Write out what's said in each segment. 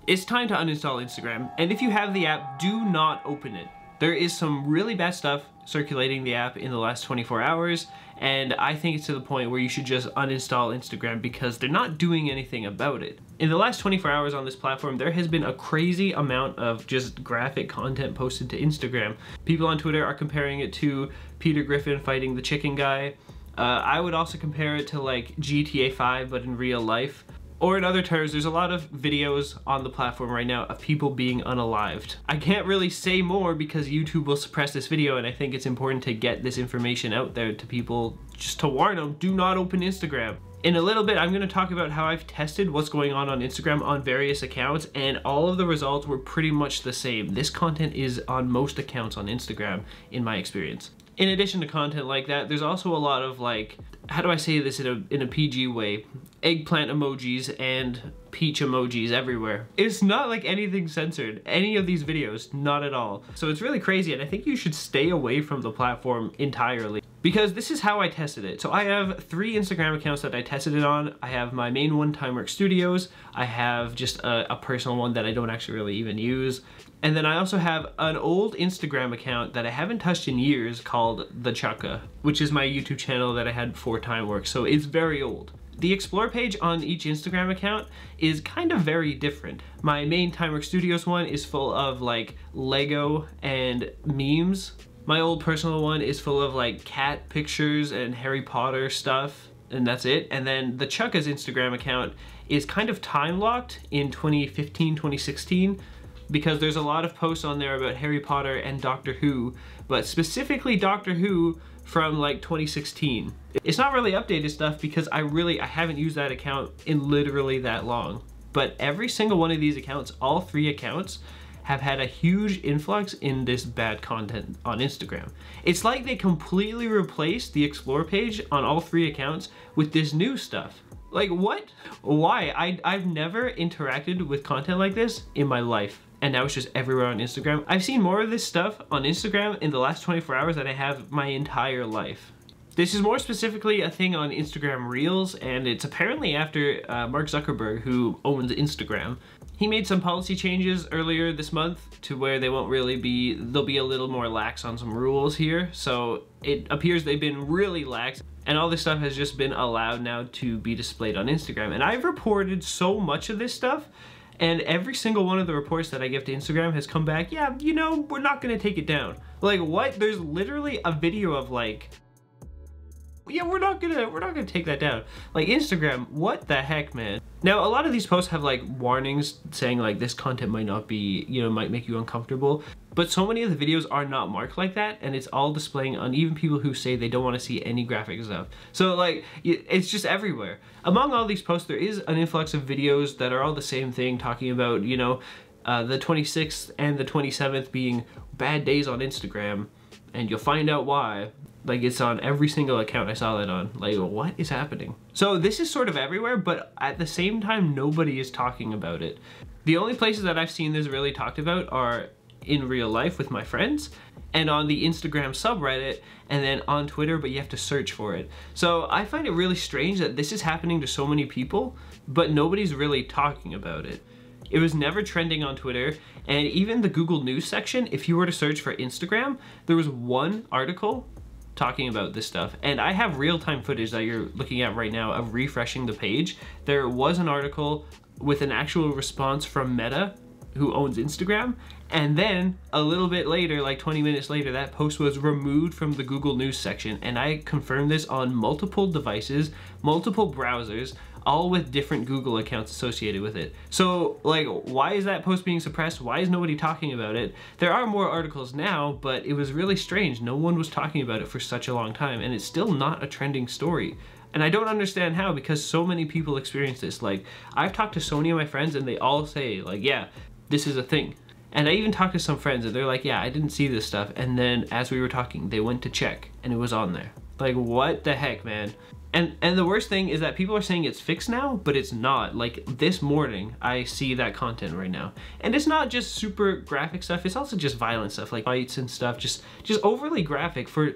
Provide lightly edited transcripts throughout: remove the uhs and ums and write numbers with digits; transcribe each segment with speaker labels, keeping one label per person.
Speaker 1: It's time to uninstall Instagram, and if you have the app, do not open it. There is some really bad stuff circulating the app in the last 24 hours, and I think it's to the point where you should just uninstall Instagram because they're not doing anything about it. In the last 24 hours on this platform, there has been a crazy amount of just graphic content posted to Instagram. People on Twitter are comparing it to Peter Griffin fighting the chicken guy. I would also compare it to like GTA 5 but in real life. Or in other terms, there's a lot of videos on the platform right now of people being unalived. I can't really say more because YouTube will suppress this video, and I think it's important to get this information out there to people just to warn them, do not open Instagram. In a little bit, I'm going to talk about how I've tested what's going on Instagram on various accounts, and all of the results were pretty much the same. This content is on most accounts on Instagram, in my experience. In addition to content like that, there's also a lot of like, how do I say this in a PG way? Eggplant emojis and peach emojis everywhere. It's not like anything censored. Any of these videos, not at all. So it's really crazy, and I think you should stay away from the platform entirely. Because this is how I tested it. So I have 3 Instagram accounts that I tested it on. I have my main one, Timeworks Studios. I have just a personal one that I don't actually really even use. And then I also have an old Instagram account that I haven't touched in years called The Chukka, which is my YouTube channel that I had before Timeworks, so it's very old. The explore page on each Instagram account is kind of very different. My main Timeworks Studios one is full of like Lego and memes. My old personal one is full of like cat pictures and Harry Potter stuff, and that's it. And then the Chukka's Instagram account is kind of time locked in 2015, 2016, because there's a lot of posts on there about Harry Potter and Doctor Who, but specifically Doctor Who from like 2016. It's not really updated stuff because I haven't used that account in literally that long. But every single one of these accounts, all 3 accounts, have had a huge influx in this bad content on Instagram. It's like they completely replaced the explore page on all 3 accounts with this new stuff. Like what? Why? I've never interacted with content like this in my life, and now it's just everywhere on Instagram. I've seen more of this stuff on Instagram in the last 24 hours than I have my entire life. This is more specifically a thing on Instagram Reels, and it's apparently after Mark Zuckerberg, who owns Instagram. He made some policy changes earlier this month to where they'll be a little more lax on some rules here. So it appears they've been really lax, and all this stuff has just been allowed now to be displayed on Instagram. And I've reported so much of this stuff, and every single one of the reports that I give to Instagram has come back, yeah, you know, we're not gonna take it down. Like what? There's literally a video of like, yeah, we're not gonna take that down. Like Instagram, what the heck, man? Now, a lot of these posts have like warnings saying like this content might not be, you know, might make you uncomfortable. But so many of the videos are not marked like that, and it's all displaying on even people who say they don't want to see any graphic stuff. So like, it's just everywhere. Among all these posts, there is an influx of videos that are all the same thing, talking about, you know, the 26th and the 27th being bad days on Instagram, and you'll find out why. Like, it's on every single account I saw that on. Like, what is happening? So this is sort of everywhere, but at the same time, nobody is talking about it. The only places that I've seen this really talked about are in real life with my friends, and on the Instagram subreddit, and then on Twitter, but you have to search for it. So I find it really strange that this is happening to so many people, but nobody's really talking about it. It was never trending on Twitter, and even the Google News section, if you were to search for Instagram, there was one article talking about this stuff. And I have real-time footage that you're looking at right now of refreshing the page. There was an article with an actual response from Meta, who owns Instagram, and then a little bit later, like 20 minutes later, that post was removed from the Google News section. And I confirmed this on multiple devices, multiple browsers, all with different Google accounts associated with it. So like, why is that post being suppressed? Why is nobody talking about it? There are more articles now, but it was really strange. No one was talking about it for such a long time, and it's still not a trending story. And I don't understand how, because so many people experience this. Like, I've talked to so many of my friends, and they all say like, yeah, this is a thing. And I even talked to some friends, and they're like, yeah, I didn't see this stuff. And then as we were talking, they went to check, and it was on there. Like, what the heck, man? And the worst thing is that people are saying it's fixed now, but it's not. Like, this morning, I see that content right now. And it's not just super graphic stuff, it's also just violent stuff, like fights and stuff, just overly graphic for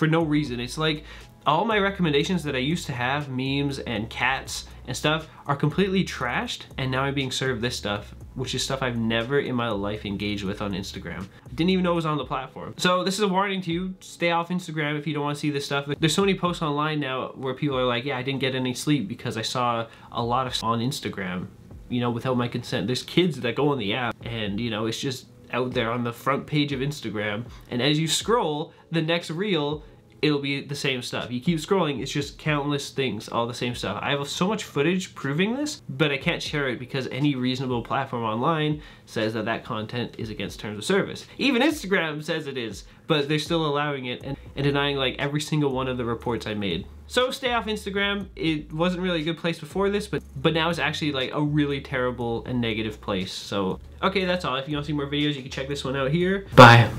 Speaker 1: no reason. It's like All my recommendations that I used to have, memes and cats and stuff, are completely trashed, and now I'm being served this stuff, which is stuff I've never in my life engaged with on Instagram. Didn't even know it was on the platform. So this is a warning to you, stay off Instagram if you don't want to see this stuff. There's so many posts online now where people are like, yeah, I didn't get any sleep because I saw a lot of on Instagram, you know, without my consent. There's kids that go on the app and, you know, it's just out there on the front page of Instagram. And as you scroll, the next reel, it'll be the same stuff. You keep scrolling, it's just countless things, all the same stuff. I have so much footage proving this, but I can't share it because any reasonable platform online says that that content is against terms of service. Even Instagram says it is, but they're still allowing it and denying like every single one of the reports I made. So stay off Instagram. It wasn't really a good place before this, but now it's actually like a really terrible and negative place. So, okay, that's all. If you want to see more videos, you can check this one out here. Bye.